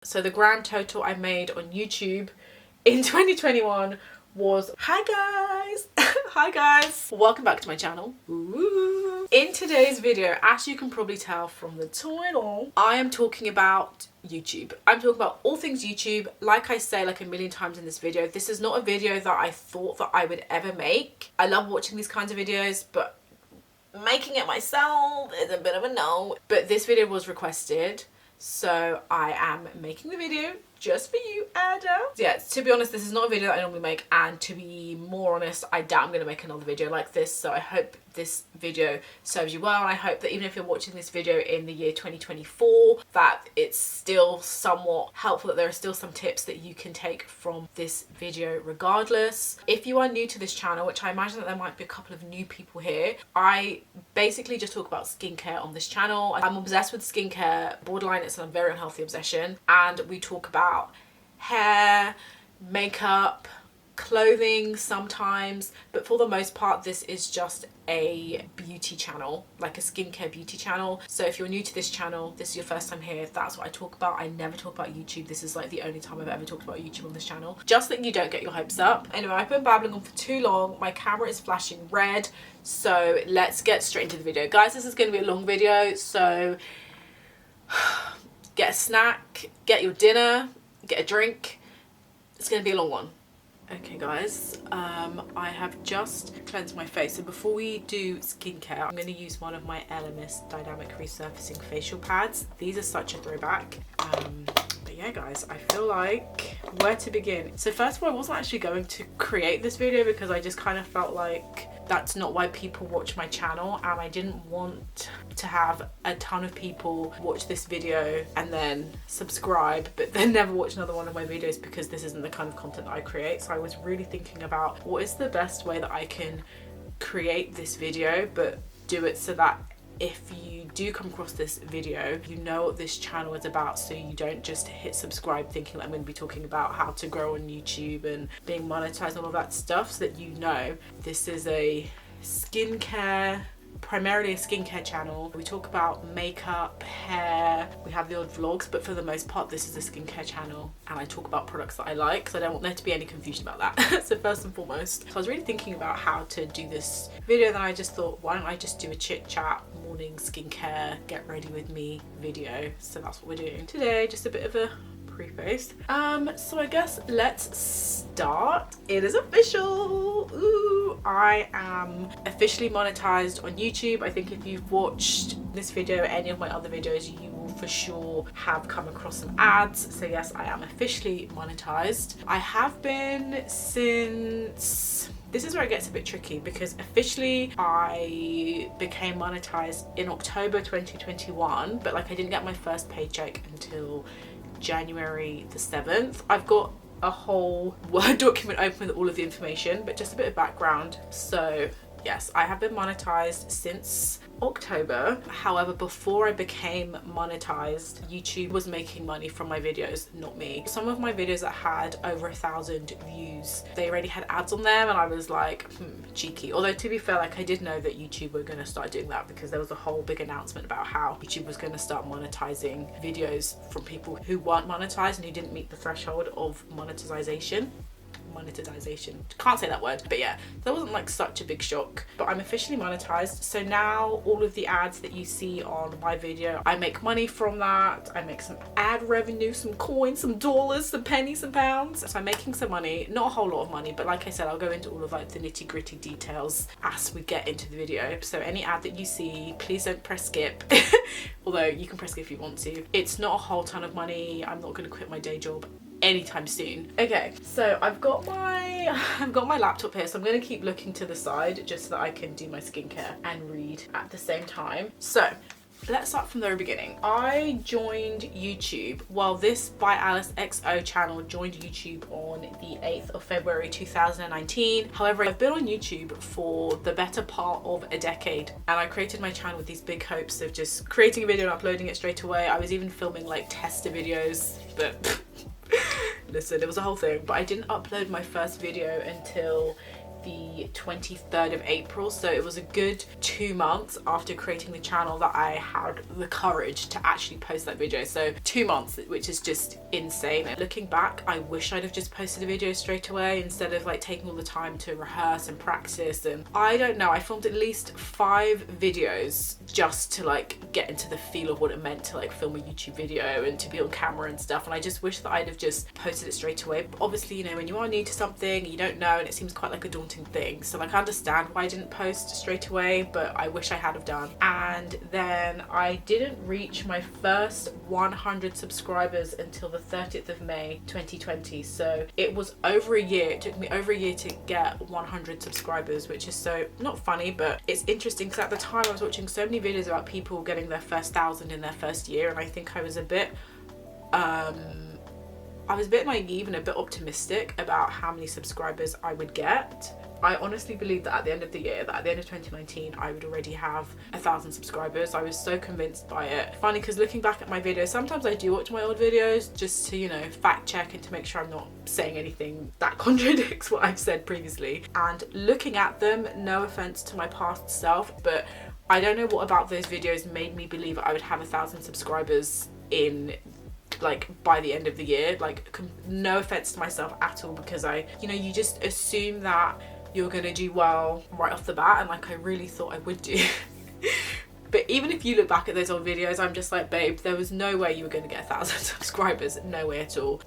So the grand total I made on YouTube in 2021 was, hi guys, hi guys, welcome back to my channel. Ooh. In today's video, as you can probably tell from the title, I am talking about YouTube. I'm talking about all things YouTube. Like I say like a million times in this video, this is not a video that I thought that I would ever make. I love watching these kinds of videos, but making it myself is a bit of a no. But this video was requested, so I am making the video just for you, Ada. Yeah, to be honest, this is not a video that I normally make, and to be more honest, I doubt I'm going to make another video like this, so I hope this video serves you well, and I hope that even if you're watching this video in the year 2024, that it's still somewhat helpful, that there are still some tips that you can take from this video regardless. If you are new to this channel, which I imagine that there might be a couple of new people here, I basically just talk about skincare on this channel. I'm obsessed with skincare, borderline it's a very unhealthy obsession, and we talk about hair, makeup, clothing sometimes, but for the most part this is just a beauty channel, like a skincare beauty channel. So if you're new to this channel, this is your first time here, that's what I talk about. I never talk about YouTube. This is like the only time I've ever talked about YouTube on this channel, just that you don't get your hopes up. Anyway, I've been babbling on for too long. My camera is flashing red, so let's get straight into the video. Guys, this is going to be a long video, so get a snack, get your dinner, get a drink. It's going to be a long one. Okay guys, I have just cleansed my face. So before we do skincare, I'm going to use one of my LMS Dynamic Resurfacing facial pads. These are such a throwback. But yeah guys, I feel like where to begin. So first of all, I wasn't actually going to create this video because I just kind of felt like that's not why people watch my channel, and I didn't want to have a ton of people watch this video and then subscribe but then never watch another one of my videos, because this isn't the kind of content that I create. So I was really thinking about what is the best way that I can create this video but do it so that if you do come across this video, you know what this channel is about, so you don't just hit subscribe thinking that I'm going to be talking about how to grow on YouTube and being monetized and all of that stuff, so that you know this is a skincare, primarily a skincare channel. We talk about makeup, hair, we have the odd vlogs, but for the most part this is a skincare channel, and I talk about products that I like, so I don't want there to be any confusion about that. So first and foremost, so I was really thinking about how to do this video, then I just thought, why don't I just do a chit chat morning skincare get ready with me video. So that's what we're doing today, just a bit of a preface. So I guess let's start. It is official. Ooh, I am officially monetized on YouTube. I think if you've watched this video or any of my other videos, you will for sure have come across some ads. So yes, I am officially monetized. I have been since... This is where it gets a bit tricky, because officially I became monetized in October 2021, but like I didn't get my first paycheck until January the 7th. I've got a whole Word document open with all of the information, but just a bit of background. So yes, I have been monetized since October. However, before I became monetized, YouTube was making money from my videos, not me. Some of my videos that had over 1,000 views, they already had ads on them, and I was like, cheeky. Although to be fair, like I did know that YouTube were going to start doing that, because there was a whole big announcement about how YouTube was going to start monetizing videos from people who weren't monetized and who didn't meet the threshold of monetization. Can't say that word, but yeah, that wasn't like such a big shock. But I'm officially monetized, so now all of the ads that you see on my video, I make money from that. I make some ad revenue, some coins, some dollars, some pennies, some pounds. So I'm making some money, not a whole lot of money, but like I said, I'll go into all of like the nitty-gritty details as we get into the video. So any ad that you see, please don't press skip. Although you can press skip if you want to. It's not a whole ton of money. I'm not going to quit my day job anytime soon. Okay, so I've got my laptop here, so I'm going to keep looking to the side just so that I can do my skincare and read at the same time. So let's start from the very beginning. I joined YouTube, well, this byalicexo channel joined YouTube on the 8th of February 2019. However, I've been on YouTube for the better part of a decade, and I created my channel with these big hopes of just creating a video and uploading it straight away. I was even filming like tester videos, but listen, it was a whole thing. But I didn't upload my first video until the 23rd of April, so it was a good 2 months after creating the channel that I had the courage to actually post that video. So 2 months, which is just insane. And looking back, I wish I'd have just posted a video straight away instead of like taking all the time to rehearse and practice. And I don't know, I filmed at least 5 videos just to like get into the feel of what it meant to like film a YouTube video and to be on camera and stuff, and I just wish that I'd have just posted it straight away. But obviously, you know, when you are new to something, you don't know, and it seems quite like a daunting thing, so like I understand why I didn't post straight away, but I wish I had have done. And then I didn't reach my first 100 subscribers until the 30th of May 2020, so it was over a year. It took me over a year to get 100 subscribers, which is so not funny, but it's interesting because at the time I was watching so many videos about people getting their first 1,000 in their first year, and I think I was a bit naive and a bit optimistic about how many subscribers I would get. I honestly believe that at the end of the year, that at the end of 2019, I would already have 1,000 subscribers. I was so convinced by it. Funny, because looking back at my videos, sometimes I do watch my old videos just to, you know, fact check and to make sure I'm not saying anything that contradicts what I've said previously. And looking at them, no offense to my past self, but I don't know what about those videos made me believe I would have 1,000 subscribers in like by the end of the year. Like, no offense to myself at all, because you just assume that you're gonna do well right off the bat, and like I really thought I would do. But even if you look back at those old videos, I'm just like, babe, there was no way you were gonna get 1,000 subscribers, no way at all,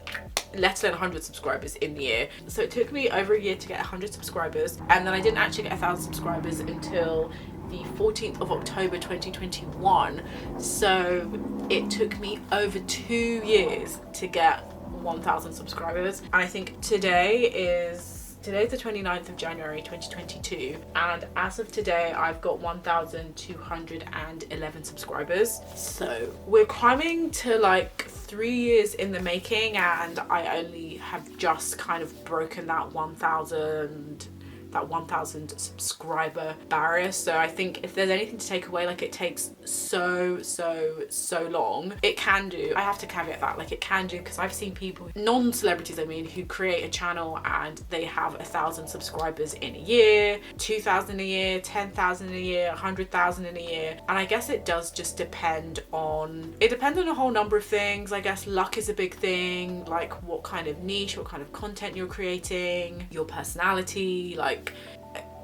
let alone 100 subscribers in the year. So it took me over a year to get 100 subscribers, and then I didn't actually get 1,000 subscribers until the 14th of October 2021. So it took me over 2 years to get 1,000 subscribers, and I think today's the 29th of January 2022, and as of today I've got 1,211 subscribers. So we're climbing to like 3 years in the making, and I only have just kind of broken that 1,000 subscriber barrier. So I think if there's anything to take away, like, it takes so long. It can do, I have to caveat that, like, it can do, because I've seen people, non-celebrities I mean, who create a channel and they have 1,000 subscribers in a year, 2,000 a year, 10,000 a year, 100,000 in a year. And I guess it does just depend on a whole number of things. I guess luck is a big thing, like what kind of niche, what kind of content you're creating, your personality, like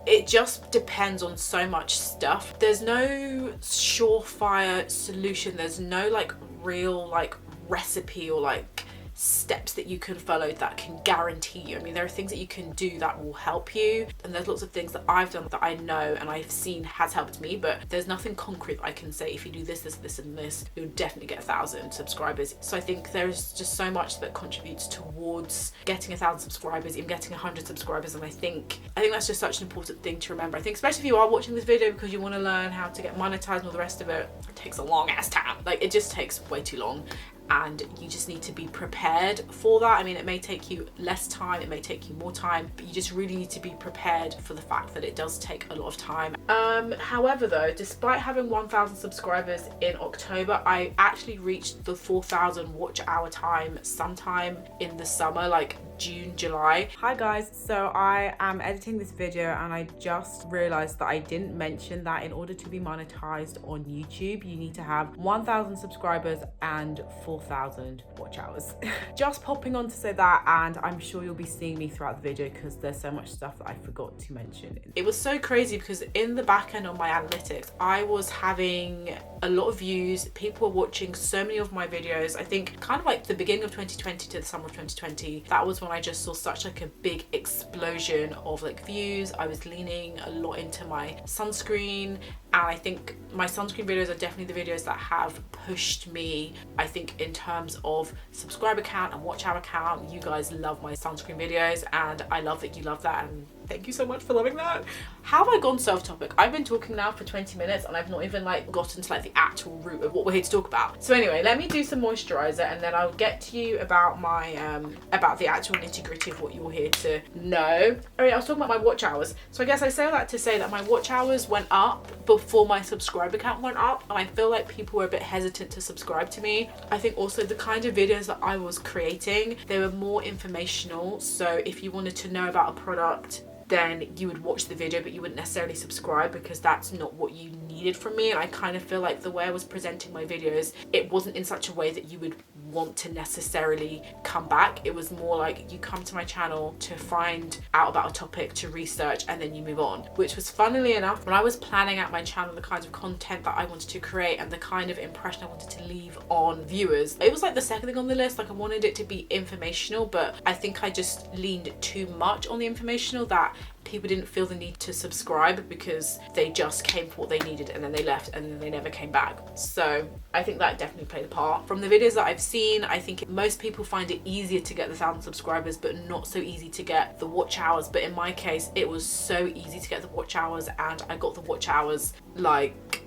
it just depends on so much stuff. There's no surefire solution. There's no like real like recipe or like steps that you can follow that can guarantee you. I mean, there are things that you can do that will help you, and there's lots of things that I've done that I know and I've seen has helped me, but there's nothing concrete that I can say, if you do this and this, you'll definitely get 1,000 subscribers. So I think there's just so much that contributes towards getting 1,000 subscribers, even getting 100 subscribers, and I think that's just such an important thing to remember. I think especially if you are watching this video because you want to learn how to get monetized and all the rest of it, it takes a long ass time. Like, it just takes way too long, and you just need to be prepared for that. I mean, it may take you less time, it may take you more time, but you just really need to be prepared for the fact that it does take a lot of time. However though, despite having 1,000 subscribers in October, I actually reached the 4,000 watch hour time sometime in the summer, like June, July. Hi guys, so I am editing this video and I just realized that I didn't mention that in order to be monetized on YouTube, you need to have 1,000 subscribers and 4,000 watch hours. Just popping on to say that, and I'm sure you'll be seeing me throughout the video because there's so much stuff that I forgot to mention. It was so crazy because in the back end on my analytics, I was having a lot of views, people were watching so many of my videos. I think kind of like the beginning of 2020 to the summer of 2020, that was when I just saw such like a big explosion of like views. I was leaning a lot into my sunscreen, and I think my sunscreen videos are definitely the videos that have pushed me, I think, in terms of subscriber count and watch hour count. You guys love my sunscreen videos, and I love that you love that, and thank you so much for loving that. How have I gone so off topic? I've been talking now for 20 minutes and I've not even like gotten to like the actual root of what we're here to talk about. So anyway, let me do some moisturizer and then I'll get to you about my about the actual nitty-gritty of what you're here to know. All right, I was talking about my watch hours. So I guess I say all that to say that my watch hours went up before my subscriber count went up, and I feel like people were a bit hesitant to subscribe to me. I think also the kind of videos that I was creating, they were more informational. So if you wanted to know about a product, then you would watch the video but you wouldn't necessarily subscribe, because that's not what you needed from me. And I kind of feel like the way I was presenting my videos, it wasn't in such a way that you would want to necessarily come back. It was more like you come to my channel to find out about a topic, to research, and then you move on. Which was, funnily enough, when I was planning out my channel, the kinds of content that I wanted to create and the kind of impression I wanted to leave on viewers, it was like the second thing on the list. Like, I wanted it to be informational, but I think I just leaned too much on the informational that people didn't feel the need to subscribe, because they just came for what they needed and then they left and then they never came back. So I think that definitely played a part. From the videos that I've seen, I think most people find it easier to get the 1,000 subscribers but not so easy to get the watch hours. But in my case, it was so easy to get the watch hours, and I got the watch hours like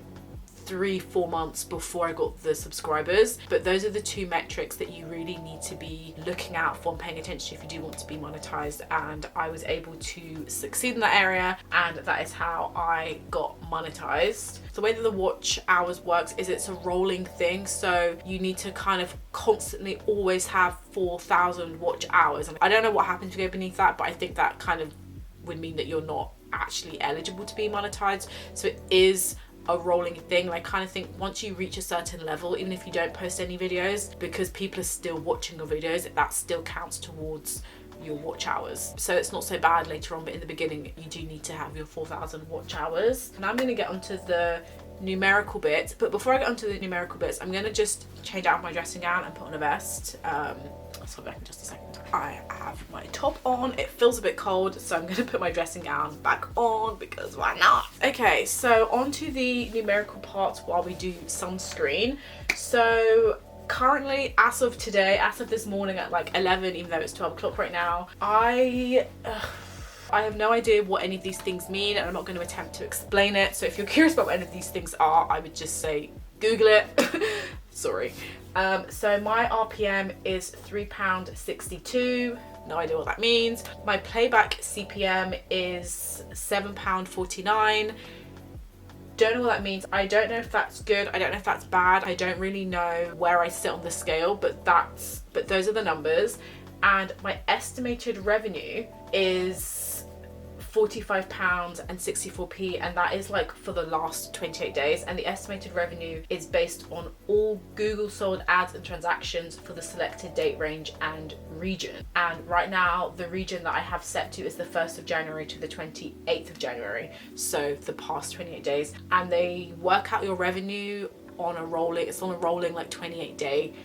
3-4 months before I got the subscribers. But those are the two metrics that you really need to be looking out for and paying attention to if you do want to be monetized, and I was able to succeed in that area, and that is how I got monetized. The way that the watch hours works is it's a rolling thing, so you need to kind of constantly always have 4,000 watch hours. I don't know what happens to go beneath that, but I think that kind of would mean that you're not actually eligible to be monetized. So it is a rolling thing. And I kind of think once you reach a certain level, even if you don't post any videos, because people are still watching your videos, that still counts towards your watch hours. So it's not so bad later on, but in the beginning you do need to have your 4,000 watch hours. And I'm going to get onto the numerical bits, but before I get onto the numerical bits, I'm going to just change out my dressing gown and put on a vest. So back in just a second. I have my top on. It feels a bit cold, so I'm going to put my dressing gown back on, because why not? Okay, so on to the numerical parts while we do sunscreen. So currently, as of today, as of this morning at like 11, even though it's 12 o'clock right now, I have no idea what any of these things mean, and I'm not going to attempt to explain it. So if you're curious about what any of these things are, I would just say Google it. Sorry. So my RPM is £3.62. No idea what that means. My playback CPM is £7.49. Don't know what that means. I don't know if that's good. I don't know if that's bad. I don't really know where I sit on the scale, but those are the numbers. And my estimated revenue is £45.64, and that is like for the last 28 days. And the estimated revenue is based on all Google sold ads and transactions for the selected date range and region. And right now the region that I have set to is the 1st of January to the 28th of January, so the past 28 days. And they work out your revenue on a rolling, it's on a rolling like 28-day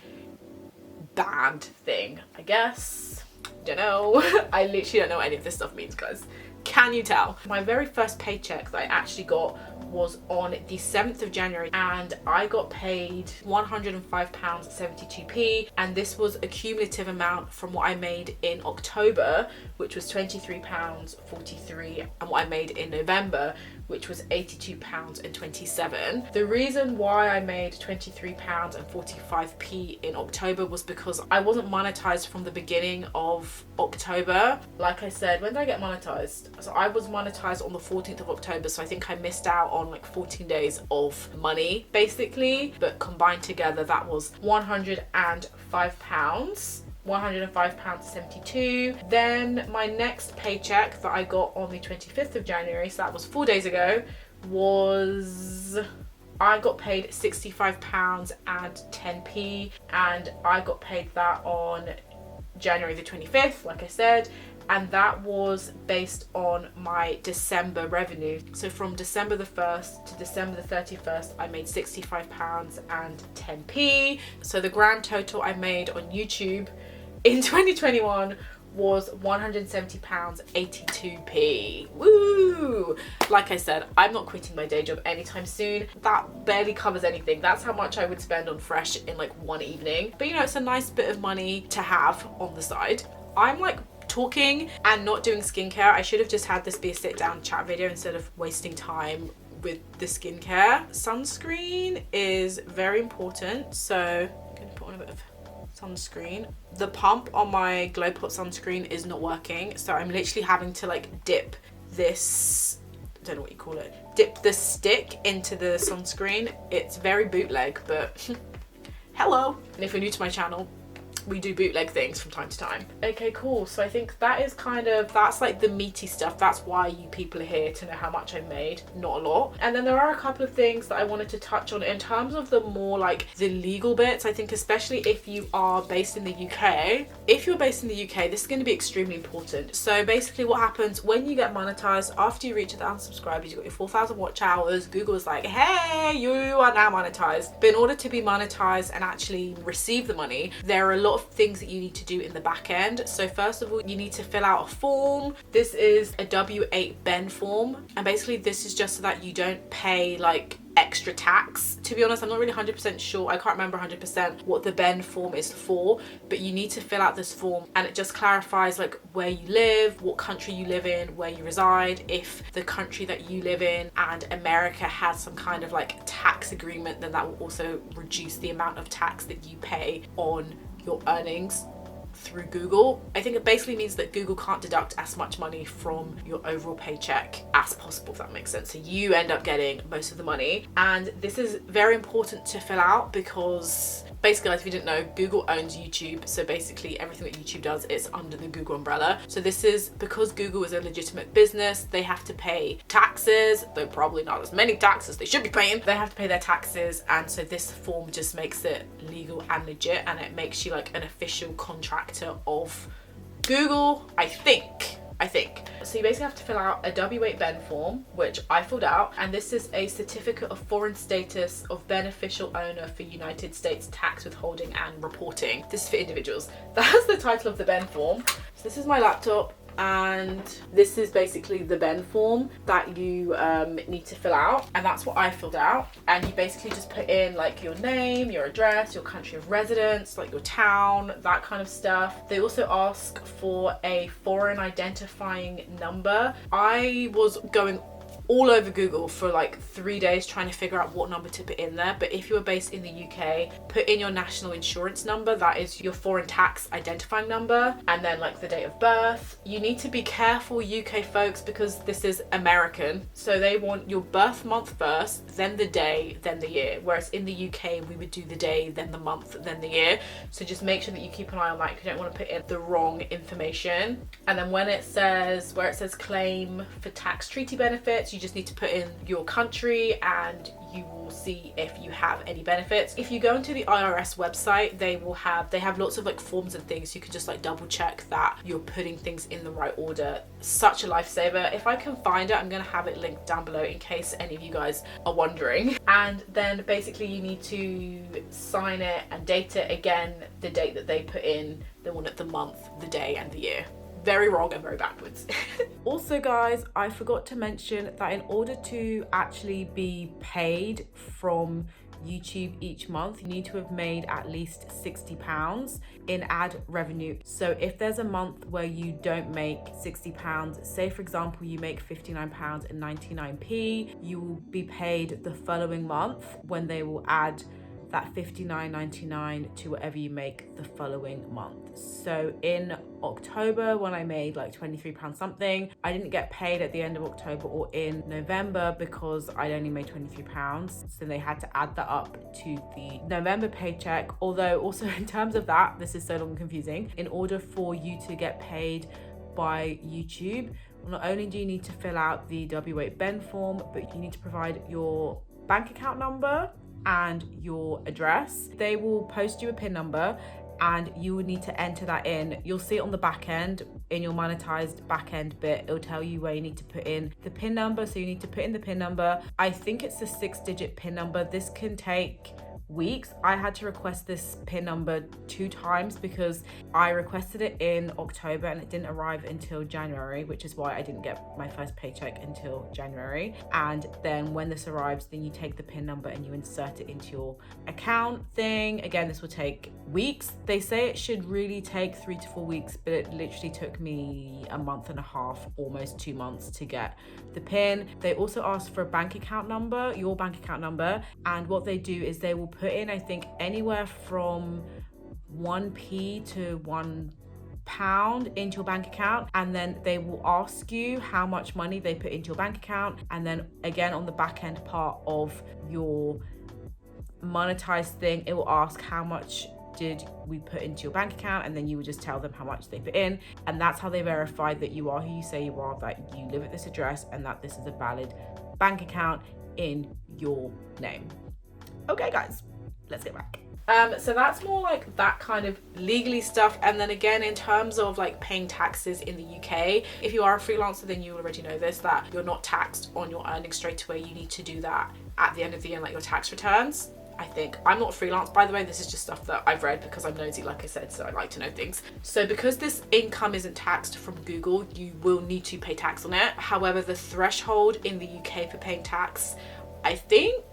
band thing, I guess. Don't know. I literally don't know what any of this stuff means, guys. Can you tell? My very first paycheck that I actually got was on the 7th of January, and I got paid £105.72, and this was a cumulative amount from what I made in October, which was £23.43, and what I made in November, which was £82.27. The reason why I made £23.45 in October was because I wasn't monetized from the beginning of October. Like I said, when did I get monetized? So I was monetized on the 14th of October, so I think I missed out on like 14 days of money basically, but combined together that was £105. £105.72. Then my next paycheck that I got on the 25th of January, so that was 4 days ago, was I got paid £65.10, and I got paid that on January the 25th, like I said, and that was based on my December revenue. So from December the 1st to December the 31st, I made £65.10. So the grand total I made on YouTube in 2021 was £170.82. Woo! Like I said, I'm not quitting my day job anytime soon. That barely covers anything. That's how much I would spend on Fresh in like one evening. But you know, it's a nice bit of money to have on the side. I'm like talking and not doing skincare. I should have just had this be a sit down chat video instead of wasting time with the skincare. Sunscreen is very important, so I'm gonna put on a bit of sunscreen. The pump on my Glow Pot sunscreen is not working, so I'm literally having to like dip this, I don't know what you call it, dip the stick into the sunscreen. It's very bootleg, but hello. And if you're new to my channel, we do bootleg things from time to time. Okay, cool. So I think that's like the meaty stuff. That's why you people are here, to know how much I made. Not a lot. And then there are a couple of things that I wanted to touch on in terms of the more like the legal bits. I think especially if you are based in the UK. If you're based in the UK, this is going to be extremely important. So basically what happens when you get monetized, after you reach 1,000 subscribers, you got your 4,000 watch hours, Google is like, hey, you are now monetized. But in order to be monetized and actually receive the money, there are a lot of things that you need to do in the back end. So first of all, you need to fill out a form. This is a W8 Ben form, and basically this is just so that you don't pay like extra tax. To be honest, I'm not really 100% sure. I can't remember 100% what the Ben form is for, but you need to fill out this form, and it just clarifies like where you live, what country you live in, where you reside, if the country that you live in and America has some kind of like tax agreement, then that will also reduce the amount of tax that you pay on your earnings through Google. I think it basically means that Google can't deduct as much money from your overall paycheck as possible, if that makes sense. So you end up getting most of the money. And this is very important to fill out because basically, guys, if you didn't know, Google owns YouTube. So basically everything that YouTube does is under the Google umbrella. So this is because Google is a legitimate business, they have to pay taxes, though probably not as many taxes they should be paying. They have to pay their taxes. And so this form just makes it legal and legit, and it makes you like an official contractor of Google, I think. So you basically have to fill out a W8 Ben form, which I filled out, and this is a certificate of foreign status of beneficial owner for United States tax withholding and reporting. This is for individuals. That's the title of the Ben form. So this is my laptop, and this is basically the Ben form that you need to fill out, and that's what I filled out. And you basically just put in like your name, your address, your country of residence, like your town, that kind of stuff. They also ask for a foreign identifying number. I was going all over Google for like 3 days trying to figure out what number to put in there. But if you are based in the UK, put in your national insurance number. That is your foreign tax identifying number, and then like the date of birth. You need to be careful, UK folks, because this is American. So they want your birth month first, then the day, then the year. Whereas in the UK, we would do the day, then the month, then the year. So just make sure that you keep an eye on that, because you don't want to put in the wrong information. And then when it says, where it says claim for tax treaty benefits, you just need to put in your country, and you will see if you have any benefits. If you go into the IRS website, they have lots of like forms and things. You can just like double check that you're putting things in the right order. Such a lifesaver. If I can find it, I'm gonna have it linked down below in case any of you guys are wondering. And then basically you need to sign it and date it. Again, the date that they put in, they want it the month, the day, and the year. Very wrong and very backwards. Also, guys, I forgot to mention that in order to actually be paid from YouTube each month, you need to have made at least £60 in ad revenue. So if there's a month where you don't make £60, say for example you make £59.99, you will be paid the following month when they will add that $59.99 to whatever you make the following month. So in October, when I made like £23 something, I didn't get paid at the end of October or in November because I'd only made £23. So they had to add that up to the November paycheck. Although also in terms of that, this is so long and confusing, in order for you to get paid by YouTube, not only do you need to fill out the W8 Ben form, but you need to provide your bank account number and your address. They will post you a PIN number, and you will need to enter that in. You'll see it on the back end in your monetized back end bit. It'll tell you where you need to put in the PIN number. So you need to put in the PIN number. I think it's a 6-digit PIN number. This can take weeks. I had to request this PIN number 2 times because I requested it in October and it didn't arrive until January, which is why I didn't get my first paycheck until January. And then when this arrives, then you take the PIN number and you insert it into your account thing. Again, this will take weeks. They say it should really take 3 to 4 weeks, but it literally took me a month and a half, almost 2 months to get the PIN. They also ask for a bank account number, your bank account number. And what they do is they will put in, I think, anywhere from 1p to £1 into your bank account, and then they will ask you how much money they put into your bank account. And then again, on the back end part of your monetized thing, it will ask how much did, we put into your bank account, and then you would just tell them how much they put in. And that's how they verified that you are who you say you are, that you live at this address, and that this is a valid bank account in your name. Okay guys, let's get back. So that's more like that kind of legally stuff. And then again, in terms of like paying taxes in the UK, if you are a freelancer, then you already know this, that you're not taxed on your earnings straight away. You need to do that at the end of the year, like your tax returns. I think. I'm not freelance, by the way. This is just stuff that I've read because I'm nosy, like I said, so I like to know things. So because this income isn't taxed from Google, you will need to pay tax on it. However, the threshold in the UK for paying tax, I think,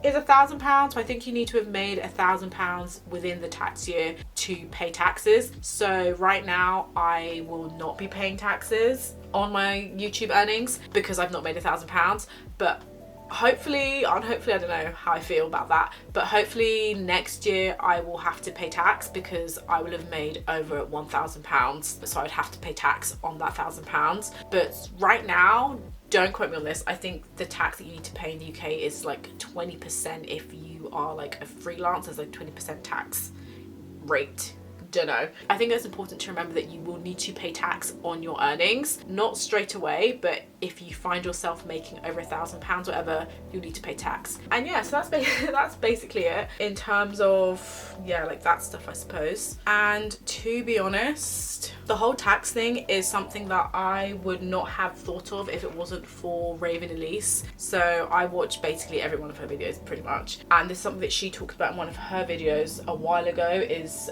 is £1,000. So I think you need to have made £1,000 within the tax year to pay taxes. So right now I will not be paying taxes on my YouTube earnings because I've not made £1,000, but hopefully, I don't know how I feel about that, but hopefully next year I will have to pay tax because I will have made over £1,000, so I'd have to pay tax on that £1,000. But right now, don't quote me on this, I think the tax that you need to pay in the UK is like 20% if you are like a freelancer. There's like 20% tax rate. Don't know. I think it's important to remember that you will need to pay tax on your earnings, not straight away, but if you find yourself making over £1,000, whatever, you'll need to pay tax. And yeah, so that's basically it in terms of, yeah, like that stuff, I suppose. And to be honest, the whole tax thing is something that I would not have thought of if it wasn't for Raven Elise. So I watch basically every one of her videos pretty much, and this is something that she talked about in one of her videos a while ago, is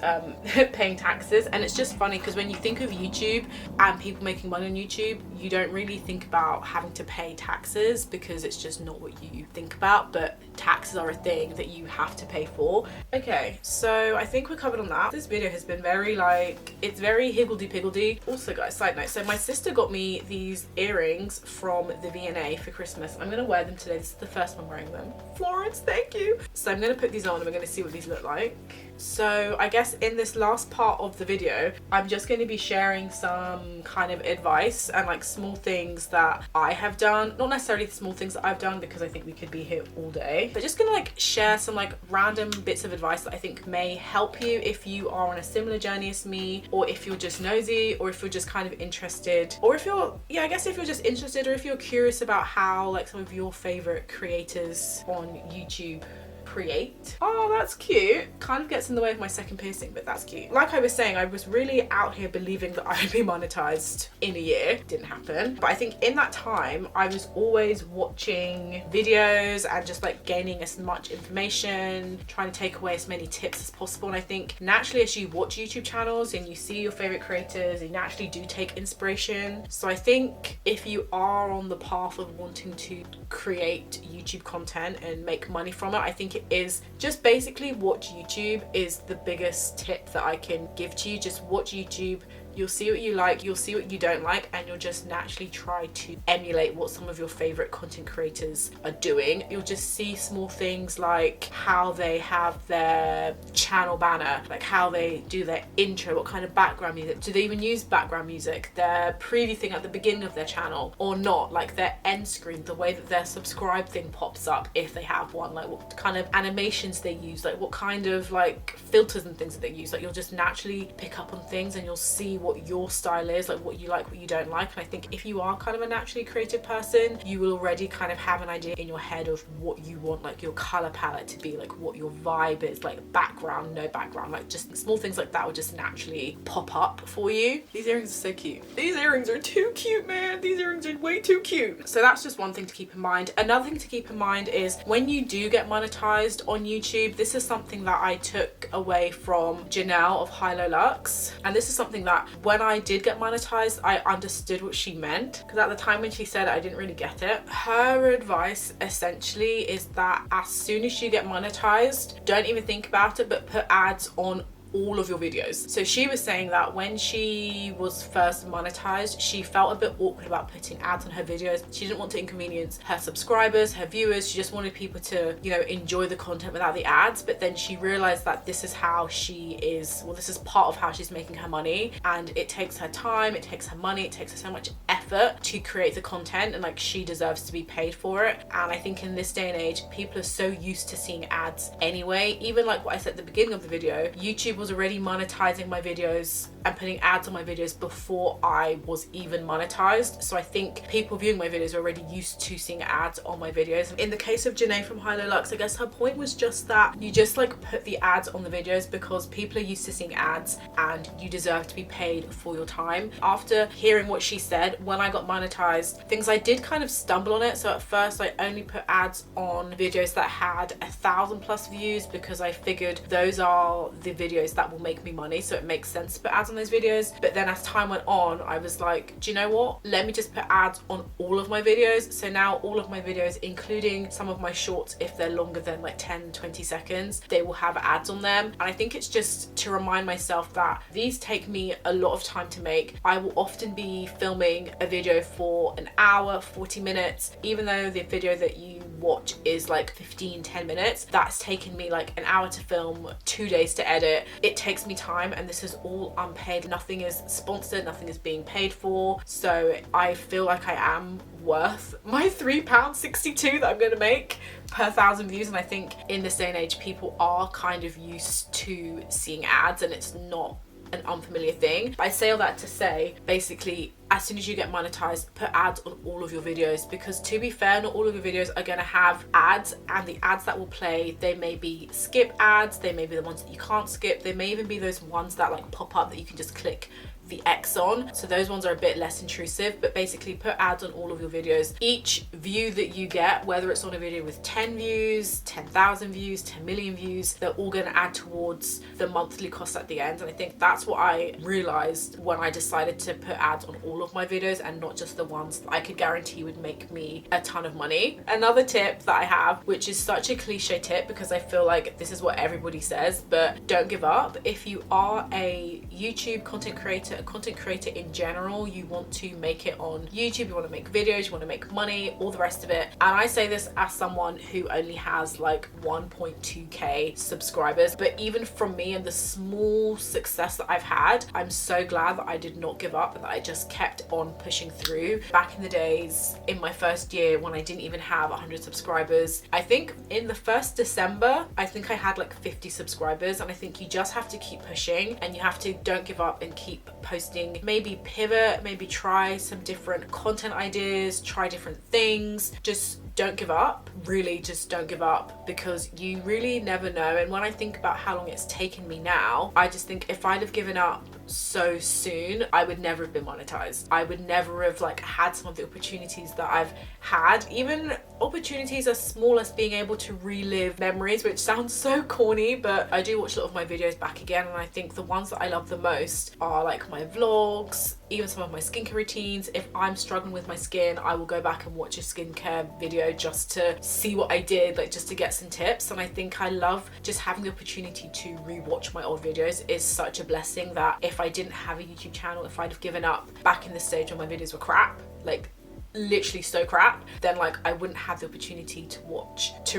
paying taxes. And it's just funny because when you think of YouTube and people making money on YouTube, you don't really think about having to pay taxes because it's just not what you think about, but taxes are a thing that you have to pay for. Okay, so I think we're covered on that. This video has been very like, it's very higgledy-piggledy. Also guys, side note, so my sister got me these earrings from the V&A for Christmas. I'm gonna wear them today. This is the first time I'm wearing them. Florence, thank you. So I'm gonna put these on and we're gonna see what these look like. So I guess in this last part of the video, I'm just going to be sharing some kind of advice and like small things that I have done. Not necessarily the small things that I've done because I think we could be here all day, but just gonna like share some like random bits of advice that I think may help you if you are on a similar journey as me, or if you're just nosy, or if you're just kind of interested, or if you're, yeah, I guess if you're just interested, or if you're curious about how like some of your favorite creators on YouTube create. Oh, that's cute. Kind of gets in the way of my second piercing, but that's cute. Like I was saying, I was really out here believing that I would be monetized in a year. Didn't happen. But I think in that time, I was always watching videos and just like gaining as much information, trying to take away as many tips as possible. And I think naturally as you watch YouTube channels and you see your favorite creators, you naturally do take inspiration. So I think if you are on the path of wanting to create YouTube content and make money from it, I think it is just basically watch YouTube is the biggest tip that I can give to you. Just watch YouTube. You'll see what you like, you'll see what you don't like, and you'll just naturally try to emulate what some of your favorite content creators are doing. You'll just see small things like how they have their channel banner, like how they do their intro, what kind of background music, do they even use background music, their preview thing at the beginning of their channel or not, like their end screen, the way that their subscribe thing pops up if they have one, like what kind of animations they use, like what kind of like filters and things that they use. Like you'll just naturally pick up on things and you'll see what your style is, like what you like, what you don't like. And I think if you are kind of a naturally creative person, you will already kind of have an idea in your head of what you want like your color palette to be, like what your vibe is, like background, no background, like just small things like that will just naturally pop up for you. These earrings are so cute. These earrings are too cute, man. These earrings are way too cute. So that's just one thing to keep in mind. Another thing to keep in mind is when you do get monetized on YouTube, this is something that I took away from Janelle of High Low Lux, and this is something that when I did get monetized, I understood what she meant, because at the time when she said it, I didn't really get it. Her advice essentially is that as soon as you get monetized, don't even think about it, but put ads on all of your videos. So she was saying that when she was first monetized, she felt a bit awkward about putting ads on her videos. She didn't want to inconvenience her subscribers, her viewers. She just wanted people to, you know, enjoy the content without the ads. But then she realized that this is how she is, well, this is part of how she's making her money, and it takes her time, it takes her money, it takes her so much effort effort to create the content, and like she deserves to be paid for it. And I think in this day and age, people are so used to seeing ads anyway. Even like what I said at the beginning of the video, YouTube was already monetizing my videos and putting ads on my videos before I was even monetized. So I think people viewing my videos are already used to seeing ads on my videos. In the case of Janae from High Low Lux, I guess her point was just that you just like put the ads on the videos because people are used to seeing ads and you deserve to be paid for your time. After hearing what she said, when I got monetized, things I did kind of stumble on it. So at first I only put ads on videos that had 1,000+ views because I figured those are the videos that will make me money, so it makes sense to put ads on those videos. But then as time went on, I was like, do you know what, let me just put ads on all of my videos. So now all of my videos, including some of my shorts, if they're longer than like 10-20 seconds, they will have ads on them. And I think it's just to remind myself that these take me a lot of time to make. I will often be filming a video for an hour, 40 minutes, even though the video that you watch is like 15-10 minutes. That's taken me like an hour to film, 2 days to edit. It takes me time, and this is all unpaid. Nothing is sponsored, nothing is being paid for. So I feel like I am worth my £3.62 that I'm going to make per 1,000 views. And I think in this day and age, people are kind of used to seeing ads, and it's not an unfamiliar thing. But I say all that to say, basically, as soon as you get monetized, put ads on all of your videos, because to be fair, not all of your videos are going to have ads, and the ads that will play, they may be skip ads, they may be the ones that you can't skip, they may even be those ones that like pop up that you can just click the X on. So those ones are a bit less intrusive. But basically put ads on all of your videos. Each view that you get, whether it's on a video with 10 views, 10,000 views, 10 million views, they're all going to add towards the monthly cost at the end. And I think that's what I realized when I decided to put ads on all of my videos and not just the ones that I could guarantee would make me a ton of money. Another tip that I have, which is such a cliche tip because I feel like this is what everybody says, but don't give up. If you are a YouTube content creator, a content creator in general, you want to make it on YouTube, you want to make videos, you want to make money, all the rest of it. And I say this as someone who only has like 1.2k subscribers, but even from me and the small success that I've had, I'm so glad that I did not give up and that I just kept on pushing through. Back in the days, in my first year when I didn't even have 100 subscribers, I think in the first December, I think I had like 50 subscribers. And I think you just have to keep pushing, and you have to don't give up and keep posting, maybe pivot, maybe try some different content ideas, try different things. Just don't give up, really just don't give up, because you really never know. And when I think about how long it's taken me now, I just think if I'd have given up so soon, I would never have been monetized. I would never have like had some of the opportunities that I've had, even opportunities as small as being able to relive memories, which sounds so corny, but I do watch a lot of my videos back again, and I think the ones that I love the most are like my vlogs, even some of my skincare routines. If I'm struggling with my skin, I will go back and watch a skincare video just to see what I did, like just to get some tips. And I think I love just having the opportunity to rewatch my old videos is such a blessing that if I didn't have a YouTube channel, if I'd have given up back in the stage when my videos were crap, like literally so crap, then like I wouldn't have the opportunity to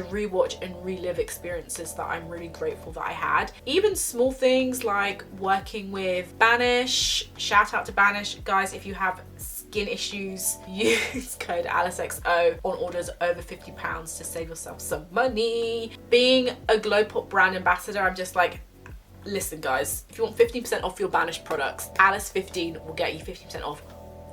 rewatch and relive experiences that I'm really grateful that I had. Even small things like working with Banish, shout out to Banish guys. If you have skin issues, use code byalicexo on orders over £50 to save yourself some money. Being a Glow Pop brand ambassador, I'm just like, listen guys, if you want 15% off your Banish products, Alice15 will get you 15% off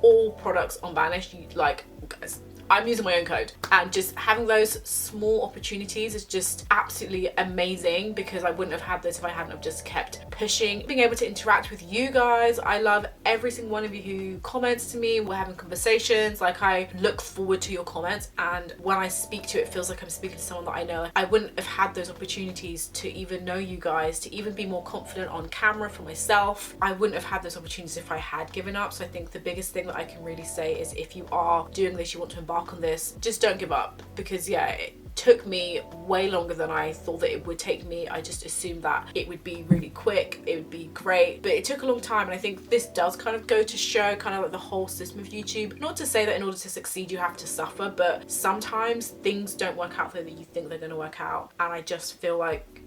all products on Banish. You like, guys, I'm using my own code, and just having those small opportunities is just absolutely amazing, because I wouldn't have had this if I hadn't have just kept pushing. Being able to interact with you guys, I love every single one of you who comments to me. We're having conversations, like I look forward to your comments, and when I speak to you, it feels like I'm speaking to someone that I know. I wouldn't have had those opportunities to even know you guys, to even be more confident on camera for myself. I wouldn't have had those opportunities if I had given up. So I think the biggest thing that I can really say is, if you are doing this, you want to embark on this, just don't give up, because yeah, it took me way longer than I thought that it would take me. I just assumed that it would be really quick, it would be great, but it took a long time. And I think this does kind of go to show kind of like the whole system of YouTube. Not to say that in order to succeed you have to suffer, but sometimes things don't work out the way that you think they're going to work out. And I just feel like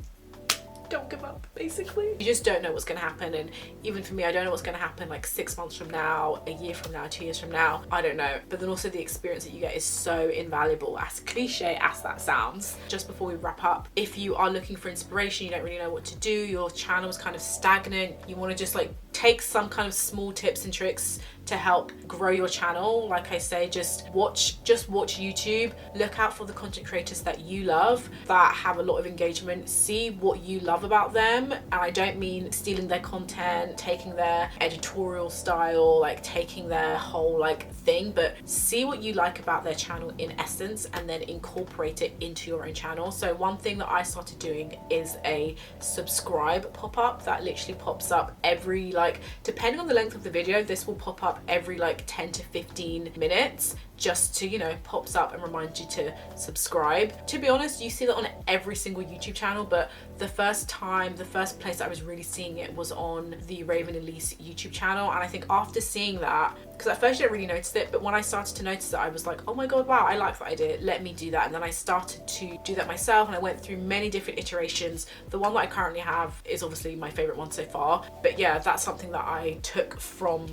don't give up, basically. You just don't know what's going to happen. And even for me, I don't know what's going to happen like 6 months from now, a year from now, 2 years from now. I don't know. But then also the experience that you get is so invaluable, as cliche as that sounds. Just before we wrap up, if you are looking for inspiration, you don't really know what to do, your channel is kind of stagnant, you want to just like take some kind of small tips and tricks to help grow your channel, like I say, just watch YouTube, look out for the content creators that you love, that have a lot of engagement, see what you love about them. And I don't mean stealing their content, taking their editorial style, like taking their whole like thing, but see what you like about their channel in essence and then incorporate it into your own channel. So one thing that I started doing is a subscribe pop-up that literally pops up every, like, depending on the length of the video, this will pop up every like 10 to 15 minutes, just to, you know, pops up and reminds you to subscribe. To be honest, you see that on every single YouTube channel, but the first place I was really seeing it was on the Raven Elise YouTube channel. And I think after seeing that, because at first I didn't really notice it, but when I started to notice it, I was like, oh my god, wow, I like that idea, let me do that. And then I started to do that myself, and I went through many different iterations. The one that I currently have is obviously my favorite one so far, but yeah, that's something that I took from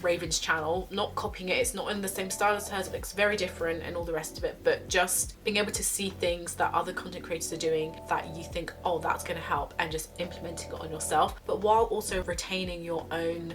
Raven's channel, not copying it, it's not in the same style as hers, it looks very different and all the rest of it, but just being able to see things that other content creators are doing that you think, oh, that's going to help, and just implementing it on yourself, but while also retaining your own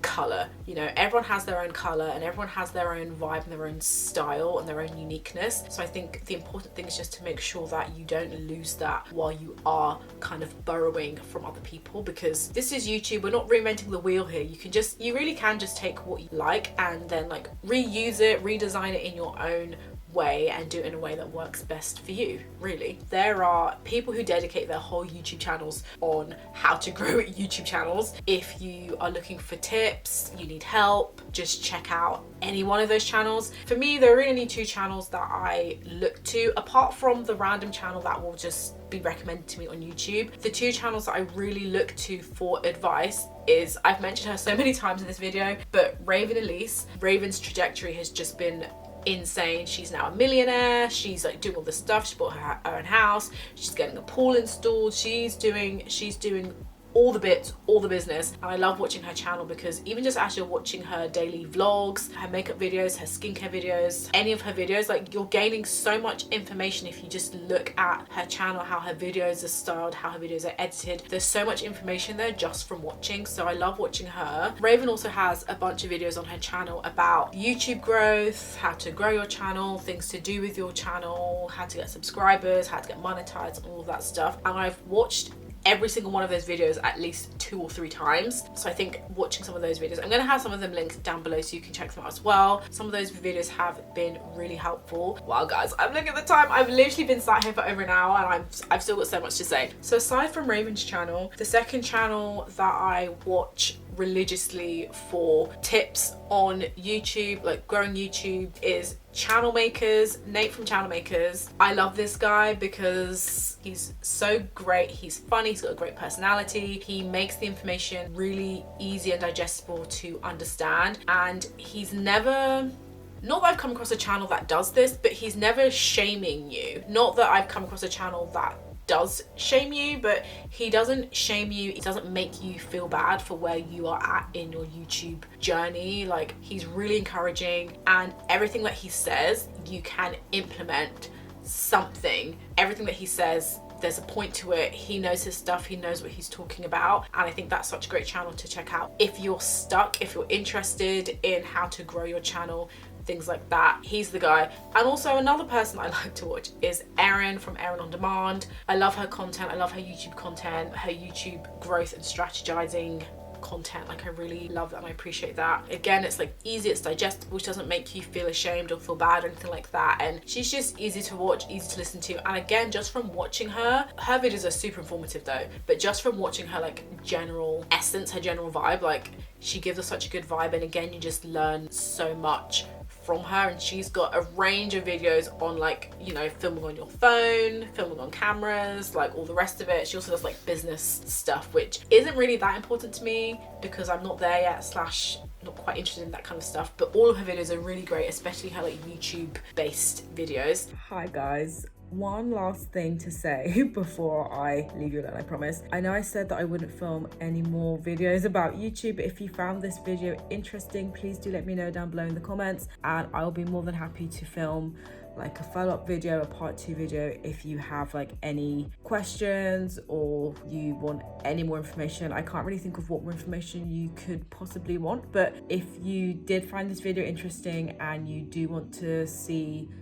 color. You know, everyone has their own color and everyone has their own vibe and their own style and their own uniqueness. So I think the important thing is just to make sure that you don't lose that while you are kind of borrowing from other people, because this is YouTube, we're not reinventing the wheel here. You really can just take what you like and then like reuse it, redesign it in your own way and do it in a way that works best for you, really. There are people who dedicate their whole YouTube channels on how to grow YouTube channels. If you are looking for tips, you need help, just check out any one of those channels. For me, there are really only 2 channels that I look to, apart from the random channel that will just be recommended to me on YouTube. The 2 channels that I really look to for advice is, I've mentioned her so many times in this video, but Raven Elise. Raven's trajectory has just been insane. She's now a millionaire, she's like doing all this stuff, she bought her own house, she's getting a pool installed, she's doing all the bits, all the business. And I love watching her channel because even just as you're watching her daily vlogs, her makeup videos, her skincare videos, any of her videos, like you're gaining so much information if you just look at her channel, how her videos are styled, how her videos are edited. There's so much information there just from watching, so I love watching her. Raven also has a bunch of videos on her channel about YouTube growth, how to grow your channel, things to do with your channel, how to get subscribers, how to get monetized, all of that stuff. And I've watched every single one of those videos at least 2 or 3 times. So I think watching some of those videos, I'm gonna have some of them linked down below so you can check them out as well. Some of those videos have been really helpful. Wow guys, I'm looking at the time. I've literally been sat here for over an hour and I've still got so much to say. So aside from Raven's channel, the second channel that I watch religiously for tips on YouTube, like growing YouTube, is Channel Makers. Nate from Channel Makers. I love this guy because he's so great, he's funny, he's got a great personality, he makes the information really easy and digestible to understand, and he's never, not that I've come across a channel that does this, but he's never shaming you. Not that I've come across a channel that does shame you, but he doesn't shame you, he doesn't make you feel bad for where you are at in your YouTube journey. Like, he's really encouraging, and everything that he says, you can implement something. Everything that he says, there's a point to it. He knows his stuff, he knows what he's talking about, and I think that's such a great channel to check out if you're stuck, if you're interested in how to grow your channel, things like that. He's the guy. And also another person I like to watch is Erin from Erin On Demand. I love her content, I love her YouTube content, her YouTube growth and strategizing content. Like, I really love that and I appreciate that. Again, it's like easy, it's digestible, she doesn't make you feel ashamed or feel bad or anything like that, and she's just easy to watch, easy to listen to. And again, just from watching her videos are super informative though, but just from watching her like general essence, her general vibe, like she gives us such a good vibe, and again, you just learn so much from her. And she's got a range of videos on, like, you know, filming on your phone, filming on cameras, like all the rest of it. She also does like business stuff, which isn't really that important to me because I'm not there yet, slash not quite interested in that kind of stuff, but all of her videos are really great, especially her like YouTube based videos. Hi guys, one last thing to say before I leave you alone, I promise. I know I said that I wouldn't film any more videos about YouTube, but if you found this video interesting, please do let me know down below in the comments, and I'll be more than happy to film like a follow-up video, a part 2 video, if you have like any questions or you want any more information. I can't really think of what more information you could possibly want, but if you did find this video interesting and you do want to see /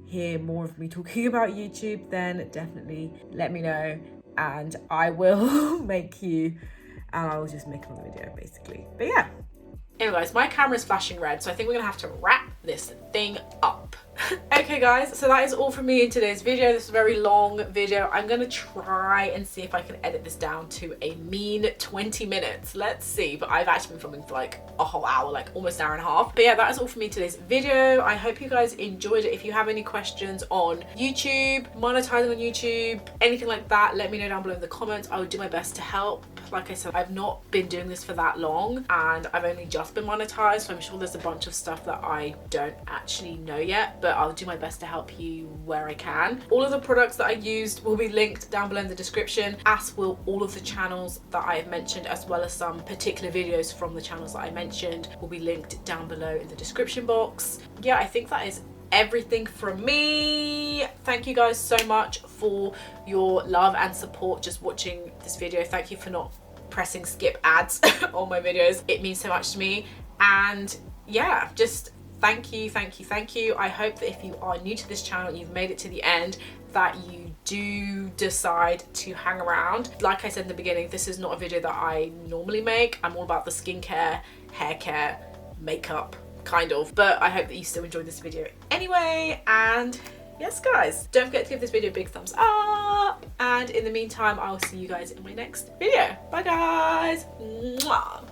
hear more of me talking about YouTube, then definitely let me know and I will I will just make another video basically. But yeah. Anyway guys, my camera's flashing red, so I think we're gonna have to wrap this thing up. Okay guys, so that is all from me in today's video. This is a very long video. I'm gonna try and see if I can edit this down to a mean 20 minutes. Let's see, but I've actually been filming for like a whole hour, like almost an hour and a half. But yeah, that is all for me in today's video. I hope you guys enjoyed it. If you have any questions on YouTube, monetizing on YouTube, anything like that, let me know down below in the comments. I will do my best to help. Like I said, I've not been doing this for that long and I've only just been monetized, so I'm sure there's a bunch of stuff that I don't actually know yet, but I'll do my best to help you where I can. All of the products that I used will be linked down below in the description, as will all of the channels that I have mentioned, as well as some particular videos from the channels that I mentioned will be linked down below in the description box. Yeah, I think that is everything from me. Thank you guys so much for your love and support just watching this video. Thank you for not pressing skip ads on my videos. It means so much to me, and yeah, just thank you. I hope that if you are new to this channel, you've made it to the end, that you do decide to hang around. Like I said in the beginning, this is not a video that I normally make. I'm all about the skincare, hair care, makeup, kind of, but I hope that you still enjoyed this video anyway. And yes guys, don't forget to give this video a big thumbs up, and in the meantime I will see you guys in my next video. Bye guys. Mwah.